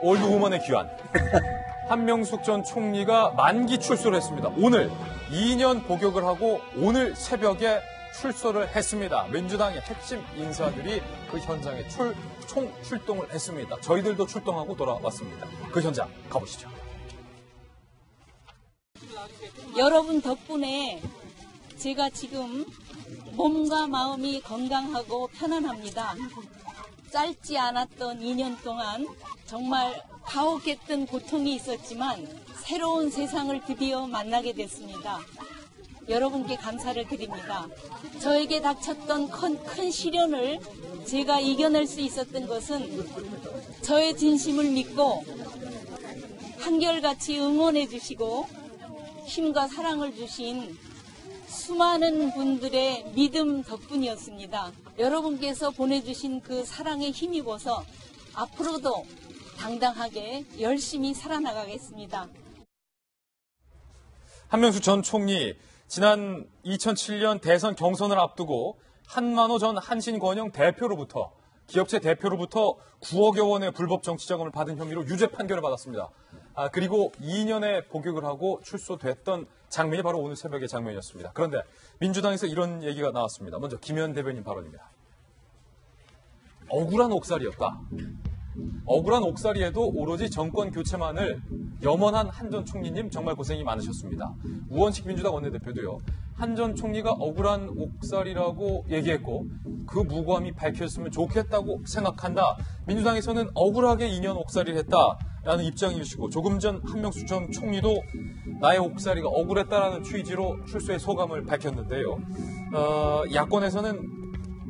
올드우먼의 귀환. 한명숙 전 총리가 만기 출소를 했습니다. 오늘 2년 복역을 하고 오늘 새벽에 출소를 했습니다. 민주당의 핵심 인사들이 그 현장에 총 출동을 했습니다. 저희들도 출동하고 돌아왔습니다. 그 현장 가보시죠. 여러분 덕분에 제가 지금 몸과 마음이 건강하고 편안합니다. 짧지 않았던 2년 동안 정말 가혹했던 고통이 있었지만 새로운 세상을 드디어 만나게 됐습니다. 여러분께 감사를 드립니다. 저에게 닥쳤던 큰 시련을 제가 이겨낼 수 있었던 것은 저의 진심을 믿고 한결같이 응원해 주시고 힘과 사랑을 주신 수많은 분들의 믿음 덕분이었습니다. 여러분께서 보내주신 그 사랑에 힘입어서 앞으로도 당당하게 열심히 살아나가겠습니다. 한명숙 전 총리, 지난 2007년 대선 경선을 앞두고 한만호 전 한신권영 대표로부터, 기업체 대표로부터 9억여 원의 불법 정치자금을 받은 혐의로 유죄 판결을 받았습니다. 그리고 2년의 복역을 하고 출소됐던 장면이 바로 오늘 새벽의 장면이었습니다. 그런데 민주당에서 이런 얘기가 나왔습니다. 먼저 김현 대변인 발언입니다. 억울한 옥살이였다. 억울한 옥살이에도 오로지 정권 교체만을 염원한 한 전 총리님 정말 고생이 많으셨습니다. 우원식 민주당 원내대표도요. 한 전 총리가 억울한 옥살이라고 얘기했고 그 무고함이 밝혀졌으면 좋겠다고 생각한다. 민주당에서는 억울하게 2년 옥살이를 했다라는 입장이시고 조금 전 한명숙 전 총리도 나의 옥살이가 억울했다라는 취지로 출소의 소감을 밝혔는데요. 야권에서는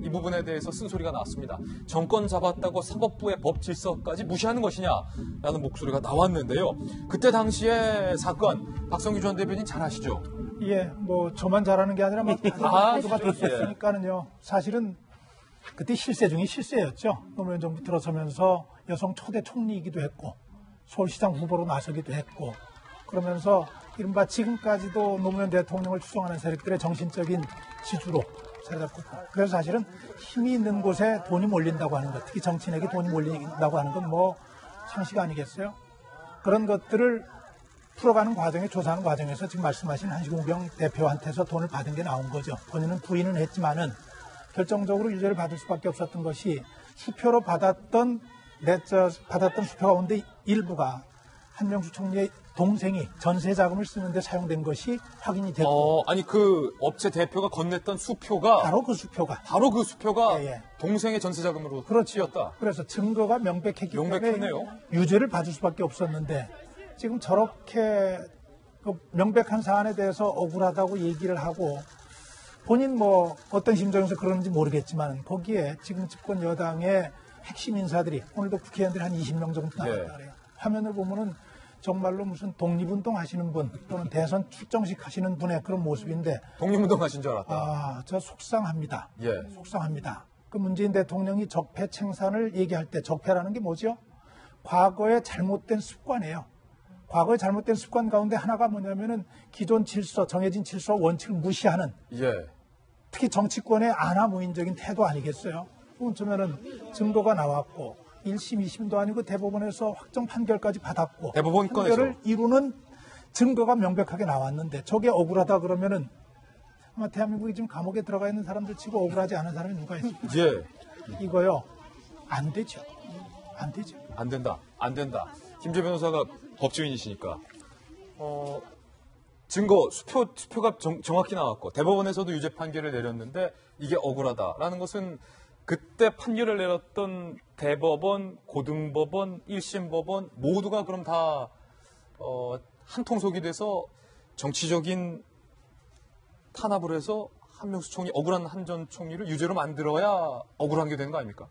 이 부분에 대해서 쓴소리가 나왔습니다. 정권 잡았다고 사법부의 법 질서까지 무시하는 것이냐라는 목소리가 나왔는데요. 그때 당시에 사건 박성규 전 대변인 잘 아시죠? 예, 뭐 저만 잘하는 게 아니라 모두가 됐었으니까는요. 사실은 그때 실세 중에 실세였죠. 노무현 정부 들어서면서 여성 초대 총리이기도 했고 서울시장 후보로 나서기도 했고 그러면서 이른바 지금까지도 노무현 대통령을 추종하는 세력들의 정신적인 지주로 자리잡고 그래서 사실은 힘이 있는 곳에 돈이 몰린다고 하는 것, 특히 정치인에게 돈이 몰린다고 하는 건 뭐 상식 아니겠어요? 그런 것들을 풀어가는 과정에 조사하는 과정에서 지금 말씀하신 한시공병 대표한테서 돈을 받은 게 나온 거죠. 본인은 부인은 했지만은 결정적으로 유죄를 받을 수밖에 없었던 것이 수표로 받았던 수표 가운데 일부가 한명숙 총리의 동생이 전세 자금을 쓰는데 사용된 것이 확인이 됐고. 아니 그 업체 대표가 건넸던 수표가 바로 그 수표가 예. 동생의 전세 자금으로 쓰였다. 그래서 증거가 명백했기 때문에 유죄를 받을 수밖에 없었는데 지금 저렇게 그 명백한 사안에 대해서 억울하다고 얘기를 하고 본인 뭐 어떤 심정에서 그러는지 모르겠지만 거기에 지금 집권 여당의 핵심 인사들이 오늘도 국회의원들이 한 20명 정도 나왔다 그래요. 화면을 보면은 정말로 무슨 독립운동 하시는 분 또는 대선 출정식 하시는 분의 그런 모습인데 독립운동 하신 줄 알았다. 저 속상합니다. 예. 속상합니다. 그 문재인 대통령이 적폐 청산을 얘기할 때 적폐라는 게 뭐죠? 과거의 잘못된 습관이에요. 과거의 잘못된 습관 가운데 하나가 뭐냐면은 기존 질서, 정해진 질서와 원칙을 무시하는 특히 정치권의 안하무인적인 태도 아니겠어요? 그러면은 증거가 나왔고 1심, 2심도 아니고 대법원에서 확정 판결까지 받았고 판결을 이루는 증거가 명백하게 나왔는데 저게 억울하다 그러면은 아마 대한민국이 지금 감옥에 들어가 있는 사람들 치고 억울하지 않은 사람이 누가 있습니까? 이거요. 안 되죠. 안 되죠. 안 된다. 안 된다. 김재 변호사가 법조인이시니까 증거, 수표가 정확히 나왔고 대법원에서도 유죄 판결을 내렸는데 이게 억울하다라는 것은 그때 판결을 내렸던 대법원, 고등법원, 1심 법원 모두가 그럼 다 한통속이 돼서 정치적인 탄압을 해서 한명숙 총리, 억울한 한 전 총리를 유죄로 만들어야 억울한 게 되는 거 아닙니까?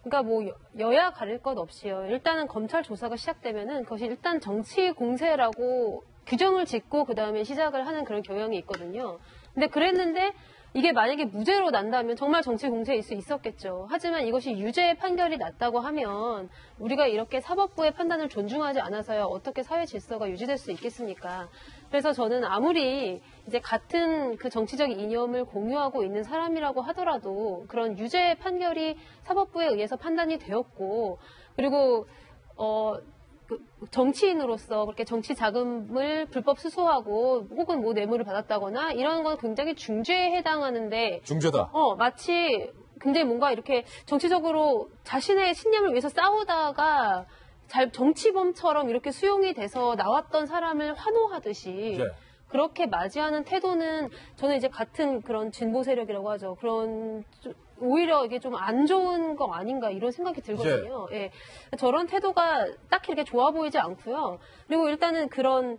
그러니까 뭐 여야 가릴 것 없이요. 일단은 검찰 조사가 시작되면은 그것이 일단 정치 공세라고 규정을 짓고 그다음에 시작을 하는 그런 경향이 있거든요. 근데 그랬는데 이게 만약에 무죄로 난다면 정말 정치 공세일 수 있었겠죠. 하지만 이것이 유죄 판결이 났다고 하면 우리가 이렇게 사법부의 판단을 존중하지 않아서야 어떻게 사회 질서가 유지될 수 있겠습니까? 그래서 저는 아무리 이제 같은 그 정치적 이념을 공유하고 있는 사람이라고 하더라도 그런 유죄 판결이 사법부에 의해서 판단이 되었고 그리고 정치인으로서 그렇게 정치 자금을 불법 수수하고 혹은 뭐 뇌물을 받았다거나 이런 건 굉장히 중죄에 해당하는데 중죄다. 마치 굉장히 뭔가 이렇게 정치적으로 자신의 신념을 위해서 싸우다가 정치범처럼 이렇게 수용이 돼서 나왔던 사람을 환호하듯이 예. 그렇게 맞이하는 태도는 저는 이제 같은 그런 진보 세력이라고 하죠. 그런 오히려 이게 좀 안 좋은 거 아닌가 이런 생각이 들거든요. 예. 저런 태도가 딱히 이렇게 좋아 보이지 않고요. 그리고 일단은 그런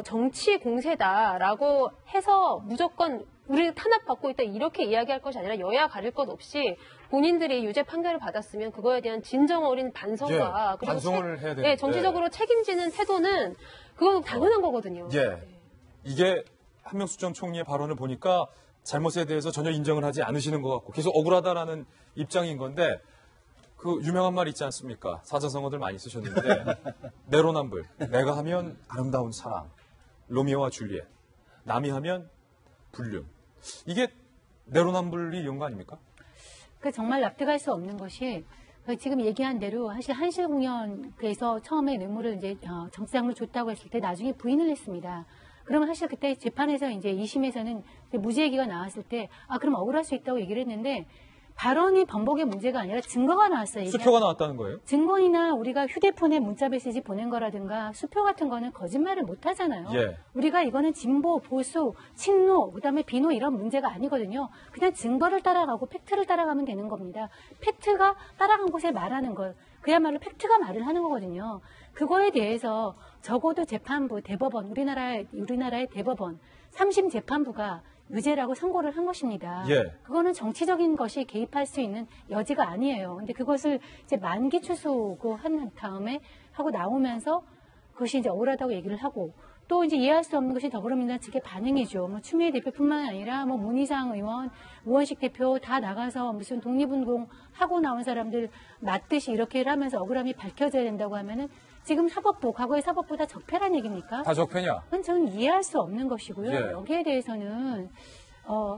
정치 공세다라고 해서 무조건 우리 탄압받고 있다 이렇게 이야기할 것이 아니라 여야 가릴 것 없이 본인들이 유죄 판결을 받았으면 그거에 대한 진정 어린 반성과 그리고 반성을 해야 되는데 정치적으로 책임지는 태도는 그건 당연한 거거든요. 예. 이게 한명숙 전 총리의 발언을 보니까 잘못에 대해서 전혀 인정을 하지 않으시는 것 같고 계속 억울하다라는 입장인 건데 그 유명한 말 있지 않습니까? 사자성어들 많이 쓰셨는데 내로남불, 내가 하면 아름다운 사랑, 로미오와 줄리엣, 남이 하면 불륜. 이게 내로남불이 이런 거 아닙니까? 그 정말 납득할 수 없는 것이 지금 얘기한 대로 사실 한실공연에서 처음에 뇌물을 이제 정치자금을 줬다고 했을 때 나중에 부인을 했습니다. 그러면 사실 그때 재판에서 이제 2심에서는 무죄 얘기가 나왔을 때 그럼 억울할 수 있다고 얘기를 했는데 발언이 번복의 문제가 아니라 증거가 나왔어요. 수표가 나왔다는 거예요? 증거이나 우리가 휴대폰에 문자 메시지 보낸 거라든가 수표 같은 거는 거짓말을 못 하잖아요. 예. 우리가 이거는 진보, 보수, 친노, 그다음에 비노 이런 문제가 아니거든요. 그냥 증거를 따라가고 팩트를 따라가면 되는 겁니다. 팩트가 따라간 곳에 말하는 걸 그야말로 팩트가 말을 하는 거거든요. 그거에 대해서 적어도 재판부, 대법원, 우리나라의 대법원, 3심 재판부가 유죄라고 선고를 한 것입니다. 예. 그거는 정치적인 것이 개입할 수 있는 여지가 아니에요. 근데 그것을 이제 만기 추수고 한 다음에 하고 나오면서 그것이 이제 억울하다고 얘기를 하고 또 이제 이해할 수 없는 것이 더불어민주당 측의 반응이죠. 뭐 추미애 대표뿐만 아니라 뭐 문희상 의원, 우원식 대표 다 나가서 무슨 독립운동 하고 나온 사람들 맞듯이 이렇게 하면서 억울함이 밝혀져야 된다고 하면은 지금 사법부, 과거의 사법부 다 적폐란 얘기입니까? 다 적폐냐? 그건 저는 이해할 수 없는 것이고요. 예. 여기에 대해서는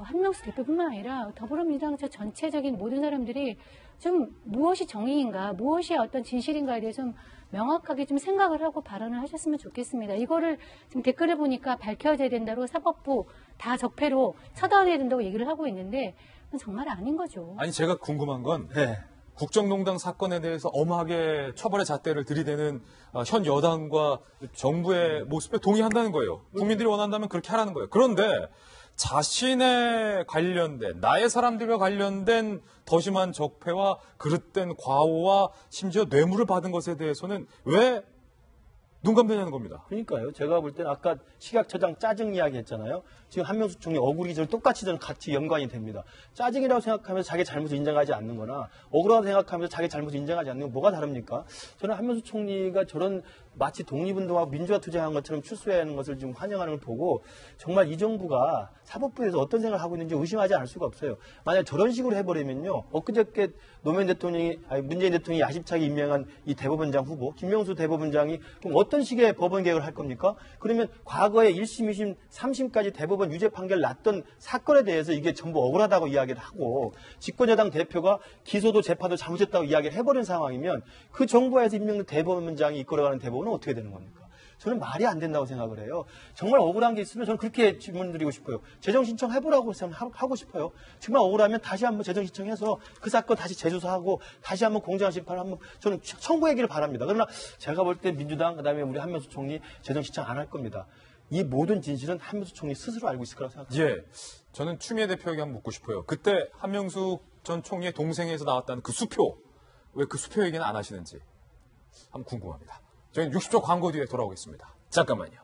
한명숙 대표뿐만 아니라 더불어민주당 저 전체적인 모든 사람들이 좀 무엇이 정의인가, 무엇이 어떤 진실인가에 대해서 좀 명확하게 좀 생각을 하고 발언을 하셨으면 좋겠습니다. 이거를 지금 댓글을 보니까 밝혀져야 된다고 사법부 다 적폐로 처단해야 된다고 얘기를 하고 있는데 그건 정말 아닌 거죠. 아니 제가 궁금한 건 네. 국정농단 사건에 대해서 엄하게 처벌의 잣대를 들이대는 현 여당과 정부의 모습에 동의한다는 거예요. 국민들이 원한다면 그렇게 하라는 거예요. 그런데 자신의 관련된 나의 사람들과 관련된 더 심한 적폐와 그릇된 과오와 심지어 뇌물을 받은 것에 대해서는 왜 눈 감대냐는 겁니다. 그러니까요. 제가 볼 때는 아까 식약처장 짜증 이야기 했잖아요. 지금 한명숙 총리 억울이 저는 똑같이 저는 같이 연관이 됩니다. 짜증이라고 생각하면서 자기 잘못을 인정하지 않는 거나 억울하다고 생각하면서 자기 잘못을 인정하지 않는 건 뭐가 다릅니까? 저는 한명숙 총리가 저런 마치 독립운동하고 민주화 투쟁한 것처럼 출소하는 것을 지금 환영하는 걸 보고 정말 이 정부가 사법부에서 어떤 생각을 하고 있는지 의심하지 않을 수가 없어요. 만약 저런 식으로 해버리면요. 엊그저께 문재인 대통령이 야심차게 임명한 이 대법원장 후보, 김명수 대법원장이 그럼 어떤 식의 법원 개혁을 할 겁니까? 그러면 과거에 1심, 2심, 3심까지 대법원 유죄 판결 났던 사건에 대해서 이게 전부 억울하다고 이야기를 하고 집권여당 대표가 기소도 재판도 잘못했다고 이야기를 해버린 상황이면 그 정부에서 임명된 대법원장이 이끌어가는 대법원은 어떻게 되는 겁니까? 저는 말이 안 된다고 생각을 해요. 정말 억울한 게 있으면 저는 그렇게 질문 드리고 싶어요. 재정 신청해보라고 하고 싶어요. 정말 억울하면 다시 한번 재정 신청해서 그 사건 다시 재조사하고 다시 한번 공정한 심판을 한번 저는 청구하기를 바랍니다. 그러나 제가 볼 때 민주당 그다음에 우리 한명숙 총리 재정 신청 안 할 겁니다. 이 모든 진실은 한명숙 총리 스스로 알고 있을 거라고 생각합니다. 예, 저는 추미애 대표에게 한번 묻고 싶어요. 그때 한명숙 전 총리의 동생에서 나왔다는 그 수표, 왜 그 수표 얘기는 안 하시는지 한번 궁금합니다. 저희는 60초 광고 뒤에 돌아오겠습니다. 잠깐만요.